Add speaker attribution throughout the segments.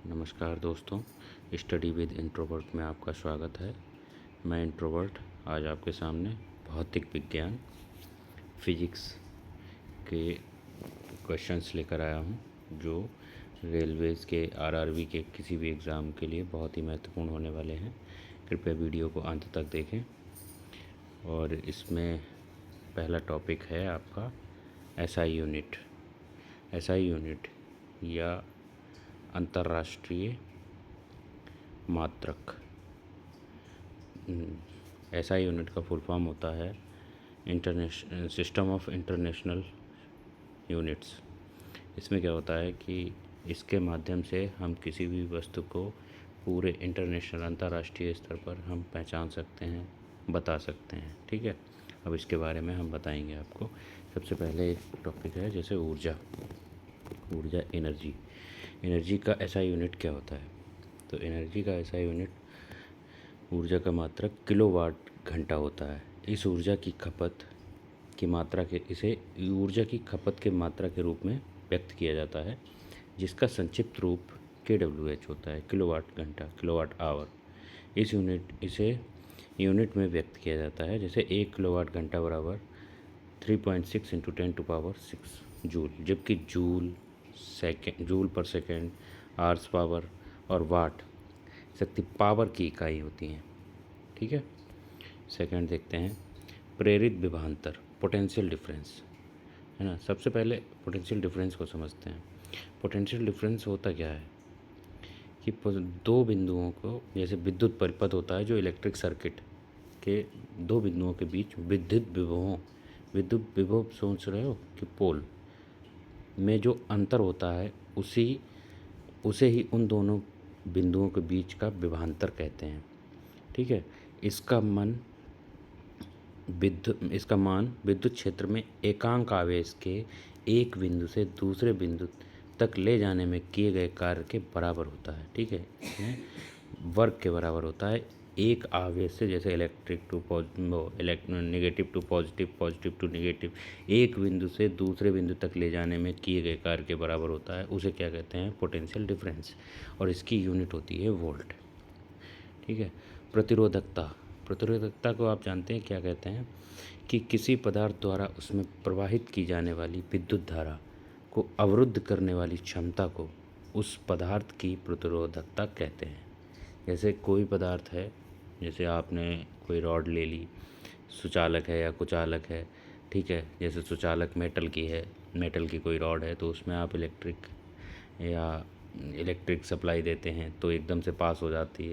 Speaker 1: नमस्कार दोस्तों, study with introvert में आपका स्वागत है। मैं इंट्रोवर्ट आज आपके सामने भौतिक विज्ञान फिजिक्स के क्वेश्चंस लेकर आया हूं, जो रेलवेज़ के आरआरबी के किसी भी एग्ज़ाम के लिए बहुत ही महत्वपूर्ण होने वाले हैं। कृपया वीडियो को अंत तक देखें। और इसमें पहला टॉपिक है आपका एसआई यूनिट। एसआई यूनिट या अंतर्राष्ट्रीय मात्रक। एसआई यूनिट का फुल फॉर्म होता है international system of international units. इसमें क्या होता है कि इसके माध्यम से हम किसी भी वस्तु को पूरे इंटरनेशनल अंतर्राष्ट्रीय स्तर पर हम पहचान सकते हैं, बता सकते हैं। ठीक है, अब इसके बारे में हम बताएंगे आपको। सबसे पहले एक टॉपिक है जैसे ऊर्जा एनर्जी। एनर्जी का एसआई यूनिट क्या होता है? तो एनर्जी का एसआई यूनिट ऊर्जा का मात्रक किलोवाट घंटा होता है। इस ऊर्जा की खपत की मात्रा के इसे ऊर्जा की खपत के मात्रा के रूप में व्यक्त किया जाता है, जिसका संक्षिप्त रूप KWH होता है, किलोवाट घंटा, किलोवाट आवर। इसे यूनिट में व्यक्त किया जाता है, जैसे 1 किलोवाट घंटा बराबर 3.6 × 10⁶ जूल, जबकि जूल पर सेकेंड, आवर्स पावर और वाट शक्ति पावर की इकाई होती हैं। ठीक है, सेकंड देखते हैं प्रेरित विभवांतर, पोटेंशियल डिफरेंस, है ना। सबसे पहले पोटेंशियल डिफरेंस को समझते हैं। पोटेंशियल डिफरेंस होता क्या है कि दो बिंदुओं को, जैसे विद्युत परिपथ होता है जो इलेक्ट्रिक सर्किट के दो बिंदुओं के बीच विद्युत विभव सोच रहे हो कि पोल में जो अंतर होता है उसे ही उन दोनों बिंदुओं के बीच का विभवांतर कहते हैं। ठीक है, इसका मान विद्युत क्षेत्र में एकांक आवेश के एक बिंदु से दूसरे बिंदु तक ले जाने में किए गए कार्य के बराबर होता है। ठीक है, वर्क के बराबर होता है। एक आवेश से, जैसे negative to positive, positive to negative, एक बिंदु से दूसरे बिंदु तक ले जाने में किए गए कार्य के बराबर होता है, उसे क्या कहते हैं? Potential difference. और इसकी यूनिट होती है वोल्ट। ठीक है, प्रतिरोधकता को आप जानते हैं क्या कहते हैं? कि किसी पदार्थ द्वारा उसमें प्रवाहित की जाने वाली विद्युत धारा को अवरुद्ध करने वाली क्षमता को उस पदार्थ की प्रतिरोधकता कहते हैं। जैसे कोई पदार्थ है, जैसे आपने कोई रॉड ले ली, सुचालक है या कुचालक है। ठीक है, जैसे सुचालक मेटल की कोई रॉड है, तो उसमें आप इलेक्ट्रिक सप्लाई देते हैं तो एकदम से पास हो जाती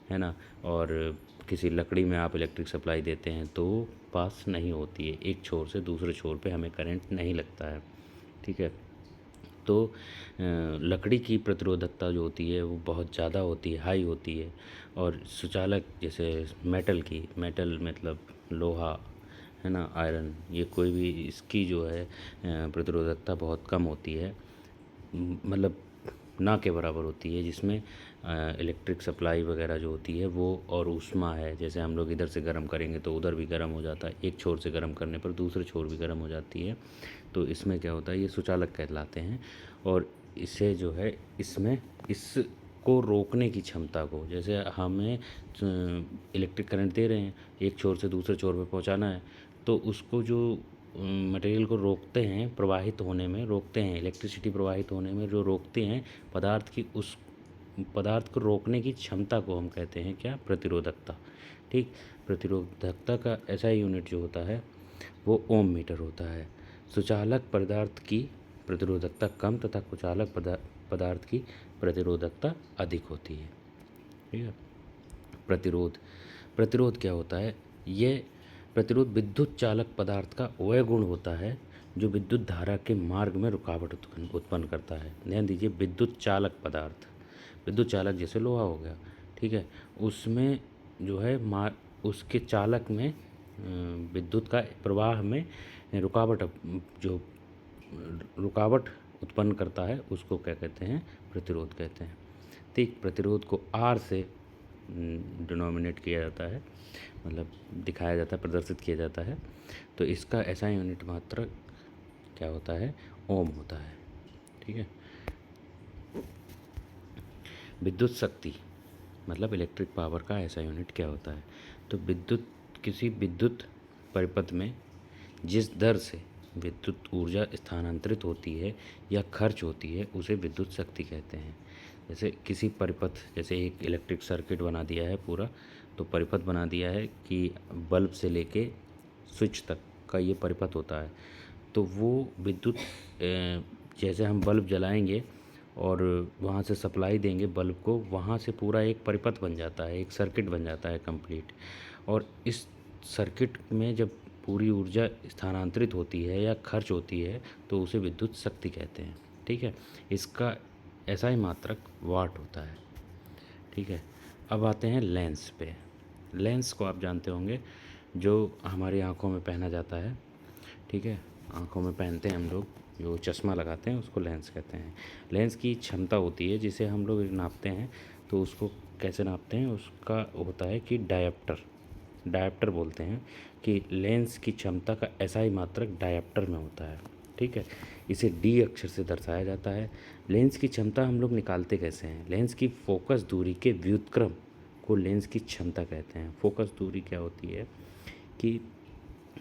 Speaker 1: है ना। और किसी लकड़ी में आप इलेक्ट्रिक सप्लाई देते हैं तो पास नहीं होती है, एक छोर से दूसरे छोर पे हमें करंट नहीं लगता है। ठीक है, तो लकड़ी की प्रतिरोधकता जो होती है वो बहुत ज़्यादा होती है, हाई होती है। और सुचालक जैसे मेटल मतलब लोहा, है ना, आयरन, ये कोई भी, इसकी जो है प्रतिरोधकता बहुत कम होती है, मतलब ना के बराबर होती है, जिसमें इलेक्ट्रिक सप्लाई वगैरह जो होती है वो, और ऊष्मा है, जैसे हम लोग इधर से गर्म करेंगे तो उधर भी गर्म हो जाता है, एक छोर से गर्म करने पर दूसरे छोर भी गर्म हो जाती है। तो इसमें क्या होता है, ये सुचालक कहलाते हैं। और इसे जो है इसको रोकने की क्षमता को, जैसे हमें इलेक्ट्रिक करंट दे रहे हैं, एक छोर से दूसरे छोर पे पहुंचाना है, तो उसको जो मटेरियल को रोकते हैं, प्रवाहित होने में रोकते हैं, इलेक्ट्रिसिटी प्रवाहित होने में जो रोकते हैं पदार्थ की, उस पदार्थ को रोकने की क्षमता को हम कहते हैं क्या? प्रतिरोधकता। ठीक, प्रतिरोधकता का ऐसा यूनिट जो होता है वो ओम मीटर होता है। सुचालक पदार्थ की प्रतिरोधकता कम तथा कुचालक पदार्थ की प्रतिरोधकता अधिक होती है। ठीक है, प्रतिरोध क्या होता है? ये प्रतिरोध विद्युत चालक पदार्थ का वह गुण होता है जो विद्युत धारा के मार्ग में रुकावट उत्पन्न करता है। ध्यान दीजिए, विद्युत चालक जैसे लोहा हो गया, ठीक है, उसमें जो है उसके चालक में विद्युत का प्रवाह में रुकावट उत्पन्न करता है, उसको क्या कहते हैं? प्रतिरोध कहते हैं। ठीक, प्रतिरोध को R से डिनोमिनेट किया जाता है, मतलब दिखाया जाता है, प्रदर्शित किया जाता है। तो इसका ऐसा यूनिट मात्रक क्या होता है? ओम होता है। ठीक है, विद्युत शक्ति मतलब इलेक्ट्रिक पावर का ऐसा यूनिट क्या होता है? तो विद्युत किसी विद्युत परिपथ में जिस दर से विद्युत ऊर्जा स्थानांतरित होती है या खर्च होती है उसे विद्युत शक्ति कहते हैं। जैसे किसी परिपथ, जैसे एक इलेक्ट्रिक सर्किट बना दिया है पूरा, तो परिपथ बना दिया है कि बल्ब से लेके स्विच तक का ये परिपथ होता है। तो वो विद्युत जैसे हम बल्ब जलाएंगे और वहाँ से सप्लाई देंगे बल्ब को, वहाँ से पूरा एक परिपथ बन जाता है, एक सर्किट बन जाता है कंप्लीट। और इस सर्किट में जब पूरी ऊर्जा स्थानांतरित होती है या खर्च होती है तो उसे विद्युत शक्ति कहते हैं। ठीक है, इसका SI मात्रक वाट होता है। ठीक है, अब आते हैं लेंस पे। लेंस को आप जानते होंगे, जो हमारी आँखों में पहना जाता है। ठीक है, आँखों में पहनते हैं हम लोग, जो चश्मा लगाते हैं उसको लेंस कहते हैं। लेंस की क्षमता होती है जिसे हम लोग नापते हैं, तो उसको कैसे नापते हैं, उसका होता है कि डायप्टर बोलते हैं कि लेंस की क्षमता का SI मात्रक डायप्टर में होता है। ठीक है, इसे D अक्षर से दर्शाया जाता है। लेंस की क्षमता हम लोग निकालते कैसे हैं? लेंस की फोकस दूरी के व्युत्क्रम को लेंस की क्षमता कहते हैं। फोकस दूरी क्या होती है कि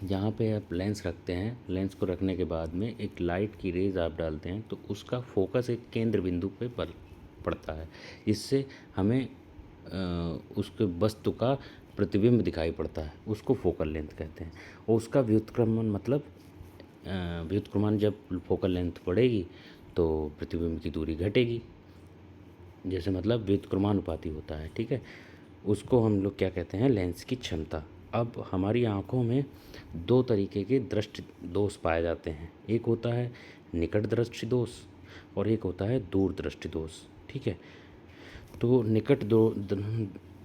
Speaker 1: जहाँ पे आप लेंस रखते हैं, लेंस को रखने के बाद में एक लाइट की रेज आप डालते हैं तो उसका फोकस एक केंद्र बिंदु पे पड़ता है, इससे हमें उसके वस्तु का प्रतिबिंब दिखाई पड़ता है, उसको फोकल लेंथ कहते हैं। और उसका व्युत्क्रमण मतलब व्युत्क्रमण जब फोकल लेंथ बढ़ेगी तो प्रतिबिंब की दूरी घटेगी, जैसे मतलब व्युत्क्रमानुपाती होता है। ठीक है, उसको हम लोग क्या कहते हैं? लेंस की क्षमता। अब हमारी आँखों में दो तरीके के दृष्टि दोष पाए जाते हैं, एक होता है निकट दृष्टि दोष और एक होता है दूर दृष्टि दोष। ठीक है, तो निकट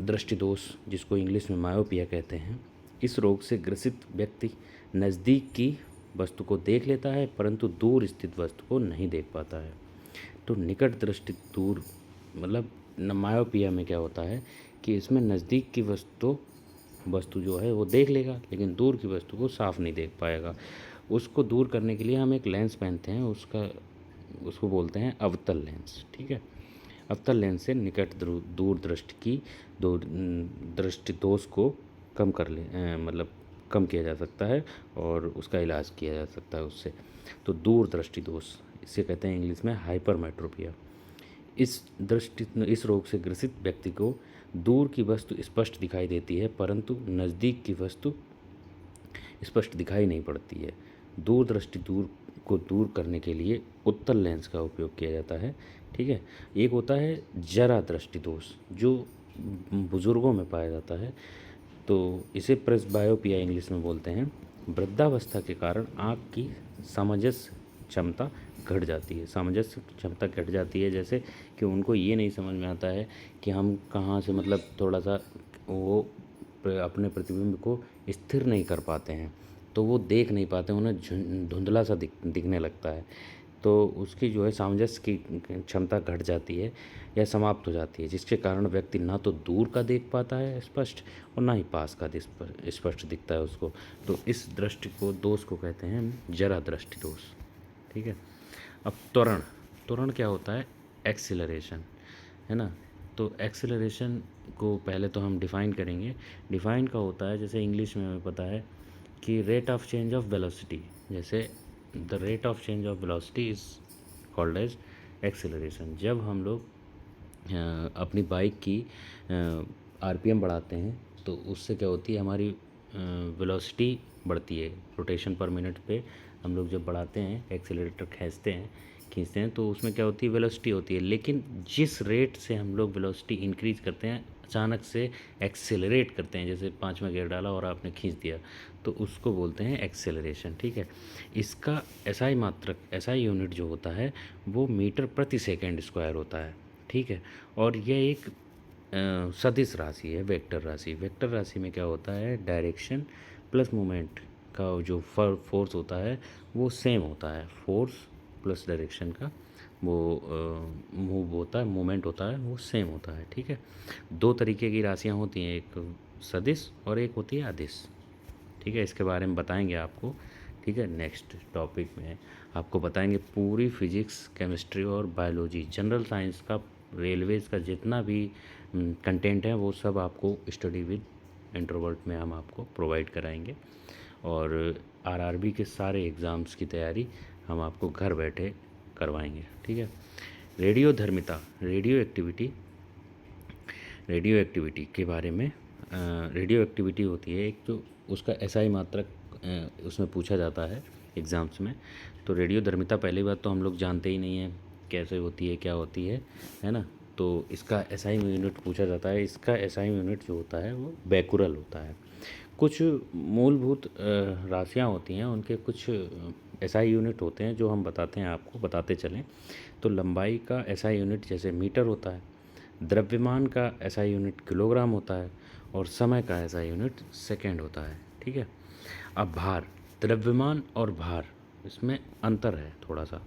Speaker 1: दृष्टि दोष, जिसको इंग्लिश में मायोपिया कहते हैं, इस रोग से ग्रसित व्यक्ति नज़दीक की वस्तु को देख लेता है परंतु दूर स्थित वस्तु को नहीं देख पाता है। तो निकट दृष्टि दूर मतलब मायोपिया में क्या होता है कि इसमें नज़दीक की वस्तु जो है वो देख लेगा लेकिन दूर की वस्तु को साफ नहीं देख पाएगा। उसको दूर करने के लिए हम एक लेंस पहनते हैं, उसको बोलते हैं अवतल लेंस। ठीक है, अवतल लेंस से निकट दूर दृष्टि की दृष्टि दोष को कम किया जा सकता है और उसका इलाज किया जा सकता है उससे। तो दूर दृष्टि दोष, इसे कहते हैं इंग्लिश में हाइपरमेट्रोपिया। इस रोग से ग्रसित व्यक्ति को दूर की वस्तु स्पष्ट दिखाई देती है परंतु नज़दीक की वस्तु स्पष्ट दिखाई नहीं पड़ती है। दूर दृष्टि को दूर करने के लिए उत्तल लेंस का उपयोग किया जाता है। ठीक है, एक होता है जरा दृष्टि दोष जो बुज़ुर्गों में पाया जाता है, तो इसे प्रेसबायोपिया इंग्लिश में बोलते हैं। वृद्धावस्था के कारण आँख की सामंजस्य क्षमता घट जाती है। सामंजस्य क्षमता घट जाती है जैसे कि उनको ये नहीं समझ में आता है कि हम कहाँ से मतलब थोड़ा सा वो अपने प्रतिबिंब को स्थिर नहीं कर पाते हैं, तो वो देख नहीं पाते, उन्हें धुंधला सा दिखने लगता है। तो उसकी जो है सामंजस्य की क्षमता घट जाती है या समाप्त हो जाती है, जिसके कारण व्यक्ति ना तो दूर का देख पाता है स्पष्ट और ना ही पास का स्पष्ट दिखता है उसको। तो इस दृष्टि को दोष को कहते हैं जरा दृष्टि दोष। ठीक है, अब त्वरण क्या होता है? एक्सीलरेशन, है ना। तो एक्सीलरेशन को पहले तो हम डिफ़ाइन करेंगे। डिफ़ाइन का होता है, जैसे इंग्लिश में हमें पता है कि rate of change of velocity, जैसे the rate of change of velocity is called as acceleration. जब हम लोग अपनी बाइक की RPM बढ़ाते हैं तो उससे क्या होती है, हमारी वेलोसिटी बढ़ती है। रोटेशन पर मिनट पे हम लोग जब बढ़ाते हैं, एक्सीलरेटर खींचते हैं तो उसमें क्या होती है, वेलोसिटी होती है। लेकिन जिस रेट से हम लोग वेलोसिटी इंक्रीज़ करते हैं, अचानक से एक्सेलरेट करते हैं, जैसे 5वां गियर डाला और आपने खींच दिया, तो उसको बोलते हैं एक्सेलरेशन। ठीक है, इसका SI मात्रक, SI यूनिट जो होता है वो मीटर प्रति सेकंड स्क्वायर होता है। ठीक है, और यह एक सदिश राशि है, वेक्टर राशि। वेक्टर राशि में क्या होता है, डायरेक्शन प्लस मोमेंट का जो फोर्स होता है वो सेम होता है। फोर्स प्लस डायरेक्शन का वो मूव होता है, मोमेंट होता है, वो सेम होता है। ठीक है, दो तरीके की राशियाँ होती हैं, एक सदिश और एक होती है अदिश। ठीक है, इसके बारे में बताएंगे आपको। ठीक है, नेक्स्ट टॉपिक में आपको बताएंगे पूरी फिजिक्स, केमिस्ट्री और बायोलॉजी, जनरल साइंस का रेलवेज़ का जितना भी कंटेंट है वो सब आपको स्टडी विद इंट्रोवर्ट में हम आपको प्रोवाइड कराएंगे। और आरआरबी के सारे एग्ज़ाम्स की तैयारी हम आपको घर बैठे करवाएंगे। ठीक है। रेडियोधर्मिता, रेडियो एक्टिविटी के बारे में। रेडियो एक्टिविटी होती है एक, तो उसका एसआई मात्रक उसमें पूछा जाता है एग्ज़ाम्स में। तो रेडियोधर्मिता पहली बात तो हम लोग जानते ही नहीं है कैसे होती है, क्या होती है ना। तो इसका एसआई यूनिट पूछा जाता है। इसका एसआई यूनिट जो होता है वो बैकुरल होता है। कुछ मूलभूत राशियाँ होती हैं, उनके कुछ एसआई यूनिट होते हैं जो हम बताते हैं, आपको बताते चलें। तो लंबाई का एसआई यूनिट जैसे मीटर होता है, द्रव्यमान का एसआई यूनिट किलोग्राम होता है, और समय का एसआई यूनिट सेकंड होता है। ठीक है। अब भार, द्रव्यमान और भार, इसमें अंतर है थोड़ा सा।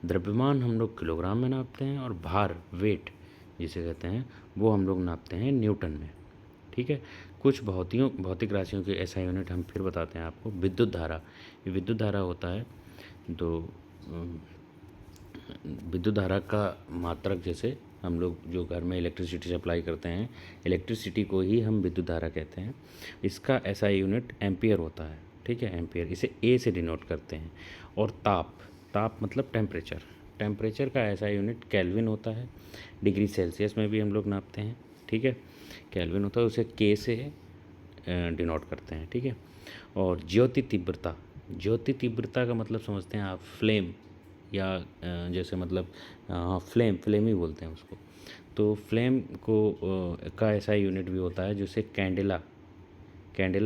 Speaker 1: द्रव्यमान हम लोग किलोग्राम में नापते हैं, और भार, वेट जिसे कहते हैं, वो हम लोग नापते हैं न्यूटन में। ठीक है। कुछ भौतिक राशियों के एसआई यूनिट हम फिर बताते हैं आपको। विद्युत धारा, ये विद्युत धारा होता है। तो विद्युत धारा का मात्रक, जैसे हम लोग जो घर में इलेक्ट्रिसिटी सप्लाई करते हैं, इलेक्ट्रिसिटी को ही हम विद्युत धारा कहते हैं। इसका एसआई यूनिट एम्पियर होता है। ठीक है, एम्पियर, इसे ए से डिनोट करते हैं। और ताप मतलब टेम्परेचर का एसआई यूनिट केल्विन होता है। डिग्री सेल्सियस में भी हम लोग नापते हैं। ठीक है, केल्विन होता है, उसे के से डिनोट करते हैं। ठीक है। और ज्योति तीव्रता का मतलब समझते हैं आप, फ्लेम, या जैसे मतलब हाँ, फ्लेम ही बोलते हैं उसको। तो फ्लेम को का ऐसा यूनिट भी होता है जिसे कैंडेला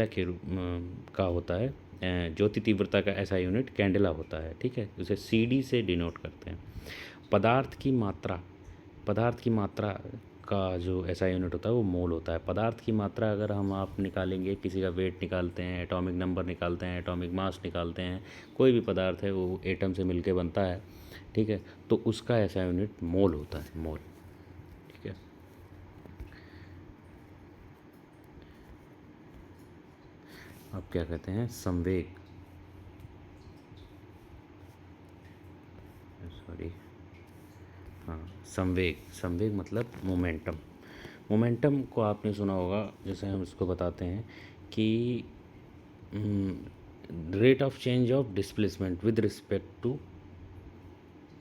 Speaker 1: के रूप का होता है। ज्योति तीव्रता का ऐसा यूनिट कैंडेला होता है। ठीक है, उसे सीडी से डिनोट करते हैं। पदार्थ की मात्रा का जो ऐसा यूनिट होता है वो मोल होता है। पदार्थ की मात्रा अगर आप निकालेंगे, किसी का वेट निकालते हैं, एटॉमिक नंबर निकालते हैं, एटॉमिक मास निकालते हैं, कोई भी पदार्थ है वो एटम से मिलके बनता है। ठीक है, तो उसका ऐसा यूनिट मोल होता है, मोल। ठीक है। अब क्या कहते हैं, संवेग, सॉरी, हाँ, संवेग मतलब मोमेंटम को आपने सुना होगा। जैसे हम इसको बताते हैं कि rate of change of displacement with respect to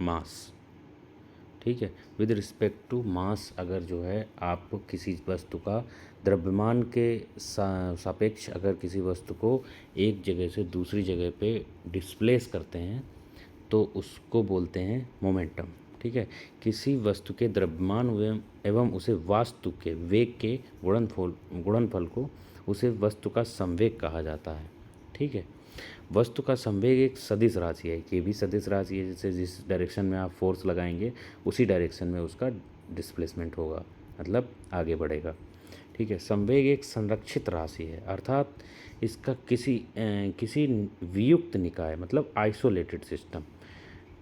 Speaker 1: mass. ठीक है, विद रिस्पेक्ट टू मास, अगर जो है आप किसी वस्तु का द्रव्यमान के सापेक्ष अगर किसी वस्तु को एक जगह से दूसरी जगह पे डिस्प्लेस करते हैं तो उसको बोलते हैं मोमेंटम। ठीक है, किसी वस्तु के द्रव्यमान एवं उसे वास्तु के वेग के गुणनफल को उसे वस्तु का संवेग कहा जाता है। ठीक है, वस्तु का संवेग एक सदिश राशि है। ये भी सदिश राशि है, जैसे जिस डायरेक्शन में आप फोर्स लगाएंगे उसी डायरेक्शन में उसका डिस्प्लेसमेंट होगा, मतलब आगे बढ़ेगा। ठीक है, संवेग एक संरक्षित राशि है, अर्थात इसका किसी वियुक्त निकाय मतलब आइसोलेटेड सिस्टम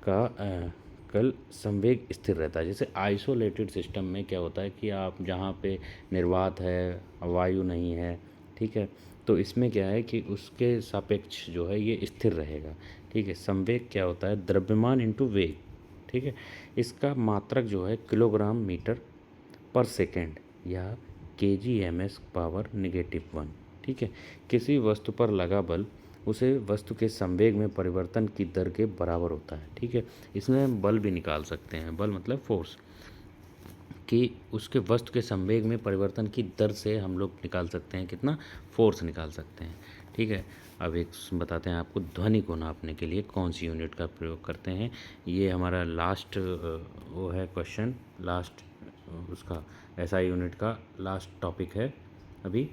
Speaker 1: का कल संवेग स्थिर रहता है। जैसे आइसोलेटेड सिस्टम में क्या होता है कि आप जहाँ पे निर्वात है, वायु नहीं है, ठीक है, तो इसमें क्या है कि उसके सापेक्ष जो है ये स्थिर रहेगा। ठीक है, संवेग क्या होता है, द्रव्यमान इंटू वेग। ठीक है, इसका मात्रक जो है किलोग्राम मीटर पर सेकेंड या kgms पावर -1। ठीक है, किसी वस्तु पर लगा बल उसे वस्तु के संवेग में परिवर्तन की दर के बराबर होता है। ठीक है, इसमें हम बल भी निकाल सकते हैं, बल मतलब फोर्स, कि उसके वस्तु के संवेग में परिवर्तन की दर से हम लोग निकाल सकते हैं कितना, फोर्स निकाल सकते हैं। ठीक है, अब एक बताते हैं आपको, ध्वनि को नापने के लिए कौन सी यूनिट का प्रयोग करते हैं। ये हमारा लास्ट वो है क्वेश्चन, लास्ट उसका एसआई यूनिट का लास्ट टॉपिक है अभी।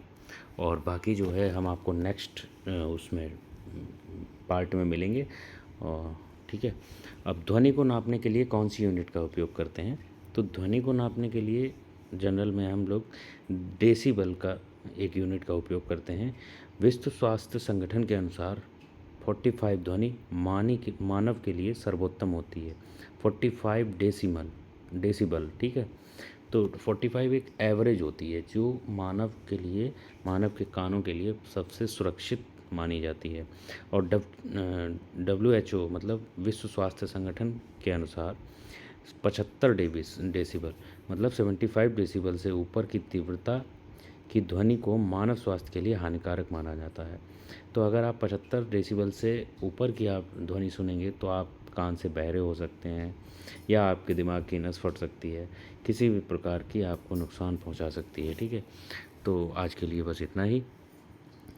Speaker 1: और बाकी जो है हम आपको नेक्स्ट उसमें पार्ट में मिलेंगे। और ठीक है, अब ध्वनि को नापने के लिए कौन सी यूनिट का उपयोग करते हैं। तो ध्वनि को नापने के लिए जनरल में हम लोग डेसिबल का एक यूनिट का उपयोग करते हैं। विश्व स्वास्थ्य संगठन के अनुसार 45 ध्वनि मानव के लिए सर्वोत्तम होती है। 45 डेसिबल। ठीक है, तो 45 एक एवरेज होती है जो मानव के कानों के लिए सबसे सुरक्षित मानी जाती है। और WHO मतलब विश्व स्वास्थ्य संगठन के अनुसार 75 डेसिबल मतलब 75 डेसिबल से ऊपर की तीव्रता की ध्वनि को मानव स्वास्थ्य के लिए हानिकारक माना जाता है। तो अगर आप 75 डेसिबल से ऊपर की आप ध्वनि सुनेंगे तो आप कान से बहरे हो सकते हैं या आपके दिमाग की नस फट सकती है, किसी भी प्रकार की आपको नुकसान पहुंचा सकती है। ठीक है, तो आज के लिए बस इतना ही,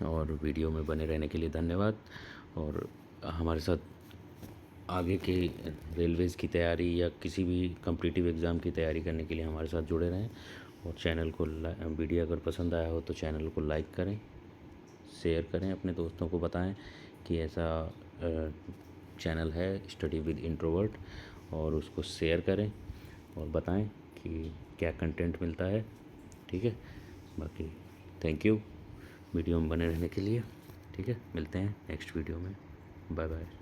Speaker 1: और वीडियो में बने रहने के लिए धन्यवाद। और हमारे साथ आगे के रेलवेज़ की तैयारी या किसी भी कॉम्पिटिटिव एग्ज़ाम की तैयारी करने के लिए हमारे साथ जुड़े रहें। और चैनल को वीडियो अगर पसंद आया हो तो चैनल को लाइक करें, शेयर करें, अपने दोस्तों को बताएं कि ऐसा चैनल है स्टडी विद इंट्रोवर्ट, और उसको शेयर करें और बताएं कि क्या कंटेंट मिलता है। ठीक है, बाकी थैंक यू वीडियो में बने रहने के लिए। ठीक है, मिलते हैं नेक्स्ट वीडियो में। Bye bye.